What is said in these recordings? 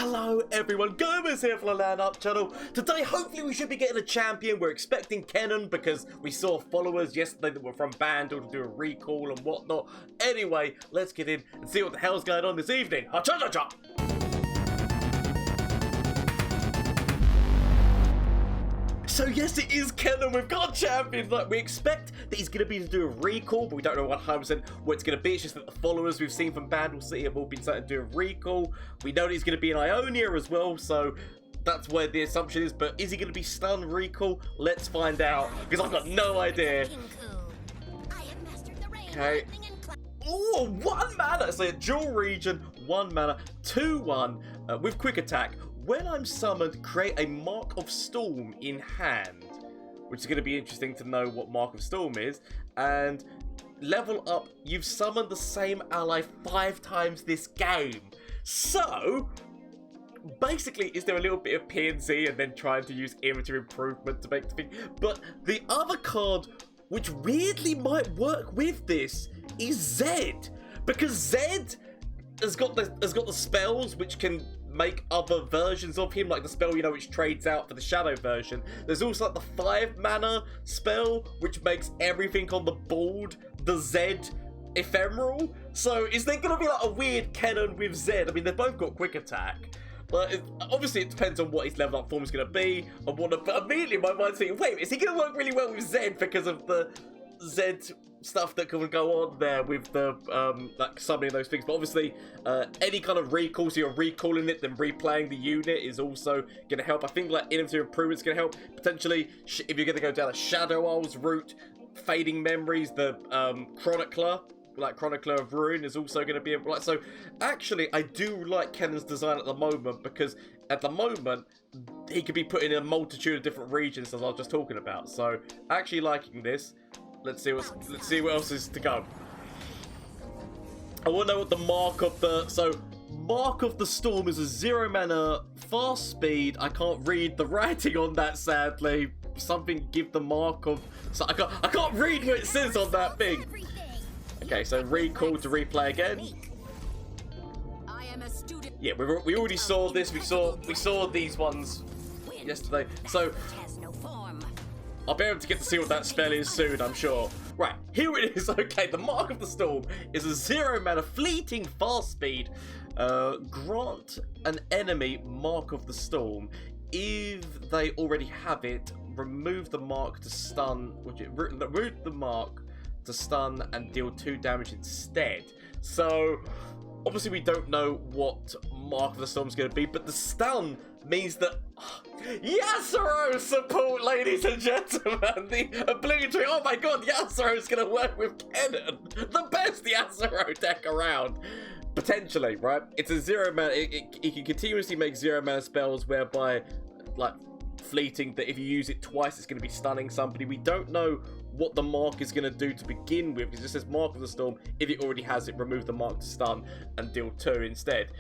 Hello everyone, Gomez here from the LAN channel. Today hopefully we should be getting a champion. We're expecting Kennen because we saw followers yesterday that were from Bandle to do a recall and whatnot. Anyway, let's get in and see what the hell's going on this evening. Ha-cha-cha-cha! So yes, it is Kennen. We've got a champion. Like, we expect that he's going to be to do a recall, but we don't know 100% what it's going to be. It's just that the followers we've seen from Bandle City have all been starting to do a recall. We know that he's going to be in Ionia as well, so that's where the assumption is. But is he going to be stun recall? Let's find out, because I've got no idea. Okay. Ooh, 1 mana. It's like a dual region, 1 mana, 2/1 with quick attack. When I'm summoned, create a Mark of Storm in hand, which is going to be interesting to know what Mark of Storm is. And level up, you've summoned the same ally 5 times this game. So, basically, is there a little bit of PNC and then trying to use inventory improvement to make the thing? But the other card, which weirdly might work with this, is Zed. Because Zed has got the spells which can make other versions of him, like the spell, you know, which trades out for the shadow version. There's also like the 5 mana spell, which makes everything on the board the Zed ephemeral. So is there going to be like a weird Kennen with Zed? I mean, they've both got quick attack, but obviously it depends on what his level up form is going to be. But immediately my mind's thinking, wait, is he going to work really well with Zed because of the Zed stuff that can go on there with the like summoning those things? But obviously any kind of recall, so you're recalling it, then replaying the unit is also going to help. I think like inventory improvements going to help potentially if you're going to go down a Shadow Isles route. Fading Memories, the Chronicler of Ruin is also going to be able, like, so actually I do like Kennen's design at the moment, because at the moment he could be put in a multitude of different regions as I was just talking about. So actually liking this. Let's see what else is to go. I want to know what the Mark of the... So, Mark of the Storm is a 0 mana, fast speed. I can't read the writing on that, sadly. Something give the Mark of... So I can't read what it says on that thing. Okay, so recall to replay again. Yeah, we already saw this. We saw these ones yesterday. So... I'll be able to get to see what that spell is soon, I'm sure. Right, here it is. Okay, the Mark of the Storm is a 0 mana fleeting fast speed. Grant an enemy Mark of the Storm. If they already have it, remove the mark to stun. Remove the mark to stun and deal 2 damage instead. So, obviously we don't know what Mark of the Storm is going to be, but the stun means that Yasuo support, ladies and gentlemen. The obligatory, oh my god, Yasuo is going to work with Kennen. The best Yasuo deck around. Potentially, right? It's a 0 mana, it can continuously make 0 mana spells whereby, like, fleeting, that if you use it twice it's going to be stunning somebody. We don't know what the mark is going to do to begin with. It just says Mark of the Storm. If it already has it, remove the mark to stun and deal 2 instead.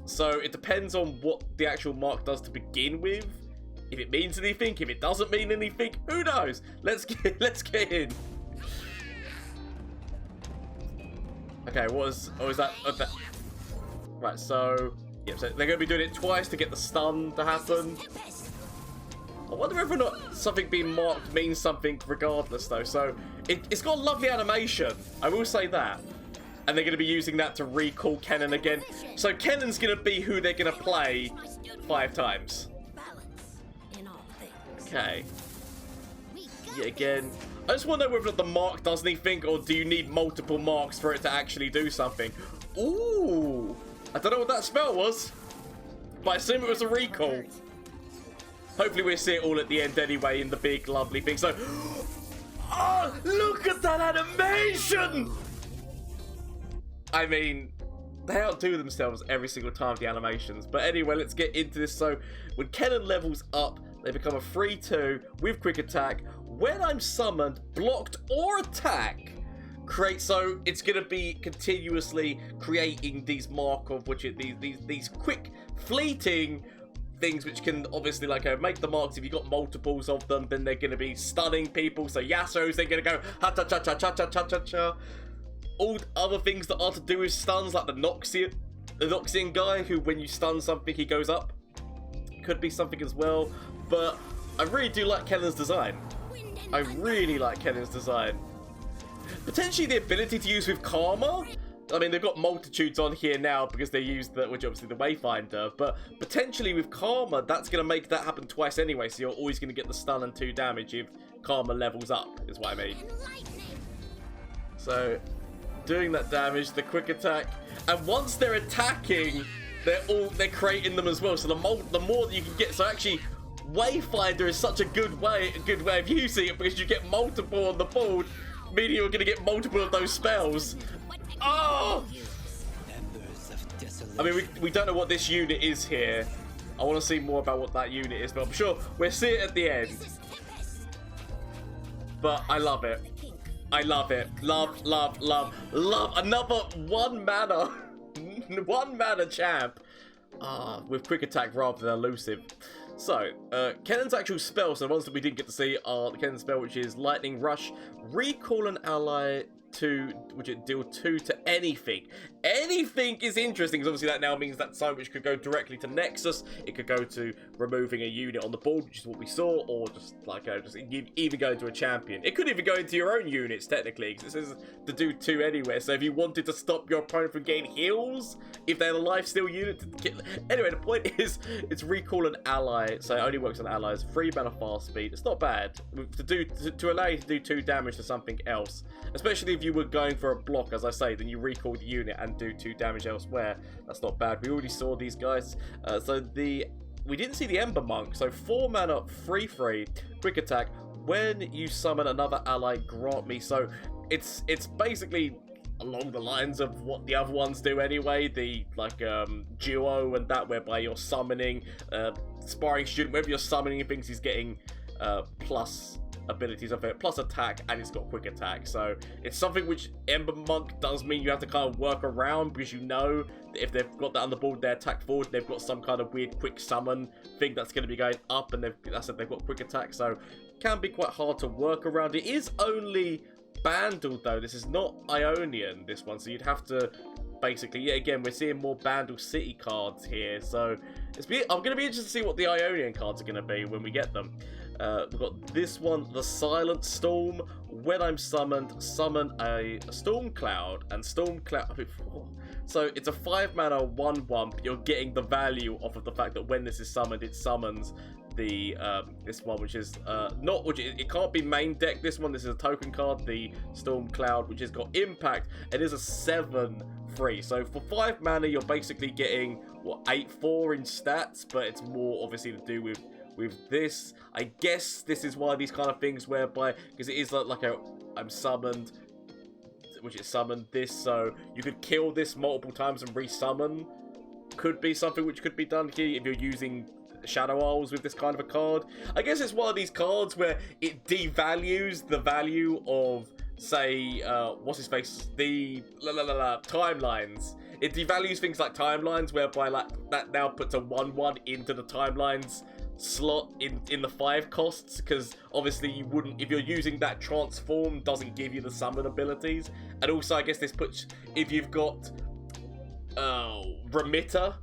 So it depends on what the actual mark does to begin with. If it means anything, if it doesn't mean anything, who knows? Let's get in. Okay, was that? Right, so yeah, so they're going to be doing it twice to get the stun to happen. I wonder whether or not something being marked means something regardless, though. So it's got a lovely animation, I will say that. And they're going to be using that to recall Kennen again. So Kennen's going to be who they're going to play 5 times. Okay. Yeah, again. I just want to know whether the mark does anything, or do you need multiple marks for it to actually do something? Ooh. I don't know what that spell was, but I assume it was a recall. Hopefully we'll see it all at the end anyway in the big lovely thing. So, oh, look at that animation! I mean, they outdo themselves every single time with the animations. But anyway, let's get into this. So, when Kennen levels up, they become a 3/2 with quick attack. When I'm summoned, blocked, or attack, create. So it's going to be continuously creating these mark of which these quick, fleeting things which can obviously like make the marks. If you've got multiples of them, then they're going to be stunning people. So Yasuo's, they're going to go ha cha cha cha cha cha cha cha cha. All other things that are to do with stuns, like the Noxia the Noxian guy who, when you stun something, he goes up. Could be something as well, but I really do like Kennen's design. I really like Kennen's design. Potentially the ability to use with Karma. I mean, they've got multitudes on here now because they use the, which obviously the Wayfinder, but potentially with Karma, that's going to make that happen twice anyway, so you're always going to get the stun and 2 damage if Karma levels up, is what I mean. So, doing that damage, the quick attack, and once they're attacking, they're creating them as well, so the more that you can get, so actually, Wayfinder is such a good way of using it because you get multiple on the board, meaning you're going to get multiple of those spells. Oh! I mean, we don't know what this unit is here. I want to see more about what that unit is, but I'm sure we'll see it at the end. But I love it. I love it. Love, love, love, love. Another 1 mana. 1 mana champ. With quick attack rather than elusive. So, Kennen's actual spells, so the ones that we didn't get to see are the Kennen spell, which is Lightning Rush, recall an ally to, which it deal 2 to anything. Anything is interesting, because obviously that now means that something which could go directly to Nexus. It could go to removing a unit on the board, which is what we saw, or just like just even go into a champion. It could even go into your own units technically, because it says to do 2 anywhere. So if you wanted to stop your opponent from getting heals, if they're a lifesteal unit, anyway, the point is it's recall an ally, so it only works on allies. 3 mana fast speed. It's not bad to allow you to do 2 damage to something else, especially if you were going for a block, as I say, then you recall the unit and do 2 damage elsewhere. That's not bad. We already saw these guys. We didn't see the Ember Monk. So 4 mana, 3/3, quick attack. When you summon another ally, grant me. So it's basically along the lines of what the other ones do anyway. The duo and that, whereby you're summoning sparring student. Whenever you're summoning things, he's getting plus abilities of it, plus attack, and it's got quick attack. So it's something which Ember Monk does mean you have to kind of work around, because you know that if they've got that on the board, they attack forward, they've got some kind of weird quick summon thing that's going to be going up, and they've got quick attack, so can be quite hard to work around. It is only Bandle though, this is not Ionian, this one, so you'd have to basically, yeah, again, we're seeing more Bandle City cards here, so I'm going to be interested to see what the Ionian cards are going to be when we get them. We've got this one, the Silent Storm. When I'm summoned, summon a Storm Cloud, and Storm Cloud. So it's a 5 mana 1/1, but you're getting the value off of the fact that when this is summoned, it summons the this one, which is it can't be main deck. This is a token card, the Storm Cloud, which has got impact. It is a 7/3. So for 5 mana, you're basically getting what, 8/4 in stats, but it's more obviously to do with this. I guess this is one of these kind of things whereby, because it is like I'm summoned, which is summoned this, so you could kill this multiple times and resummon. Could be something which could be done here if you're using Shadow Isles with this kind of a card. I guess it's one of these cards where it devalues the value of, say, what's his face, the timelines. It devalues things like timelines, whereby like that now puts a 1/1 into the timelines slot in the 5 costs, because obviously you wouldn't, if you're using that transform, doesn't give you the summon abilities. And also I guess this puts, if you've got remitter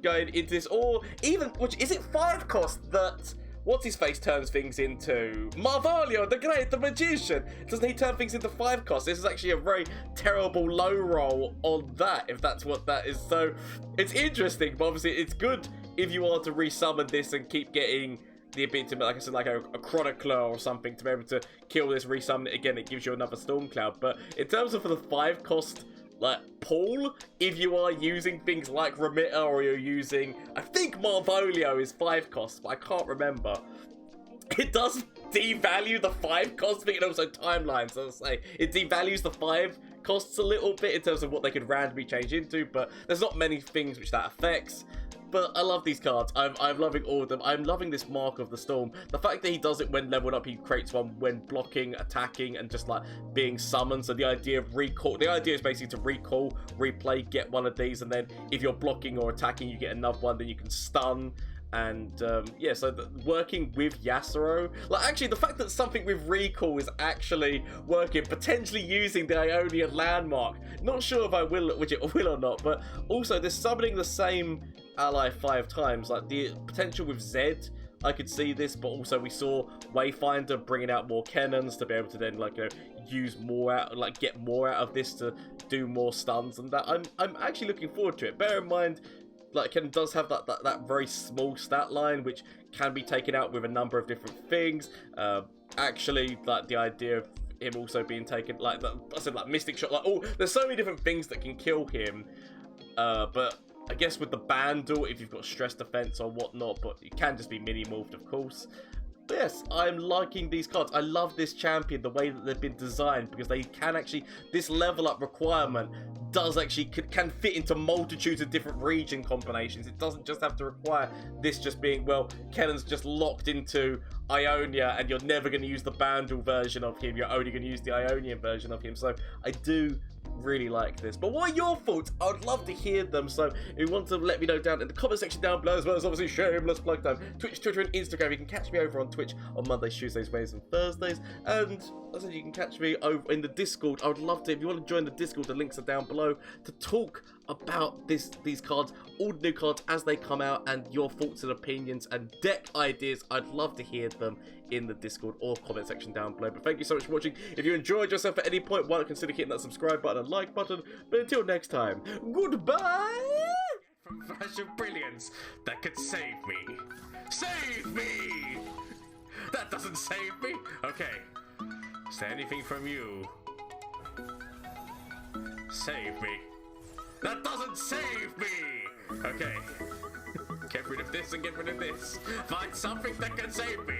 going into this, or even, which is it 5 cost that what's his face turns things into? Marvolio the Great, the Magician, doesn't he turn things into 5 cost? This is actually a very terrible low roll on that, if that's what that is. So it's interesting, but obviously it's good if you want to resummon this and keep getting the ability to, like I said, like a chronicler or something, to be able to kill this, resummon it again. It gives you another Storm Cloud. But in terms of for the 5 cost like pool, if you are using things like Remitter, or you're using, I think Marvolio is 5 costs, but I can't remember. It does devalue the 5 cost thing, and also timelines, as I say. It devalues the 5 costs a little bit in terms of what they could randomly change into, but there's not many things which that affects. But I love these cards. I'm loving all of them. I'm loving this Mark of the Storm. The fact that he does it when leveled up, he creates one when blocking, attacking, and just like being summoned. So the idea of recall, the idea is basically to recall, replay, get one of these, and then if you're blocking or attacking, you get another one, then you can stun And yeah, so working with Yasuo, like actually the fact that something with recall is actually working, potentially using the Ionian landmark, not sure if I will, which it will or not, but also they're summoning the same ally 5 times, like the potential with Zed, I could see this, but also we saw Wayfinder bringing out more Kennens to be able to then, like, you know, use more out, like get more out of this to do more stuns and that. I'm actually looking forward to it. Bear in mind, like, Kennen does have that very small stat line, which can be taken out with a number of different things. Actually, like, the idea of him also being taken, like, I said, like, Mystic Shot, like, oh, there's so many different things that can kill him. But I guess with the Bandle, if you've got stress defense or whatnot, but it can just be mini-morphed, of course. But yes, I'm liking these cards. I love this champion, the way that they've been designed, because they can actually, this level up requirement does actually, can fit into multitudes of different region combinations. It doesn't just have to require this just being, well, Kennen's just locked into Ionia and you're never going to use the Bandle version of him. You're only going to use the Ionian version of him. So I do really like this. But what are your thoughts? I would love to hear them. So if you want to let me know down in the comment section down below, as well as obviously shameless plug time, Twitch, Twitter and Instagram. You can catch me over on Twitch on Mondays, Tuesdays, Wednesdays and Thursdays, and I said you can catch me over in the Discord. I would love to, if you want to join the Discord, the links are down below, to talk about these cards, all the new cards as they come out, and your thoughts and opinions and deck ideas. I'd love to hear them in the Discord or comment section down below. But thank you so much for watching. If you enjoyed yourself at any point, why not consider hitting that subscribe button and like button. But until next time, goodbye! From flash of brilliance that could save me. Save me! That doesn't save me? Okay. Is there anything from you? Save me. That doesn't save me! Okay. Get rid of this and get rid of this. Find something that can save me.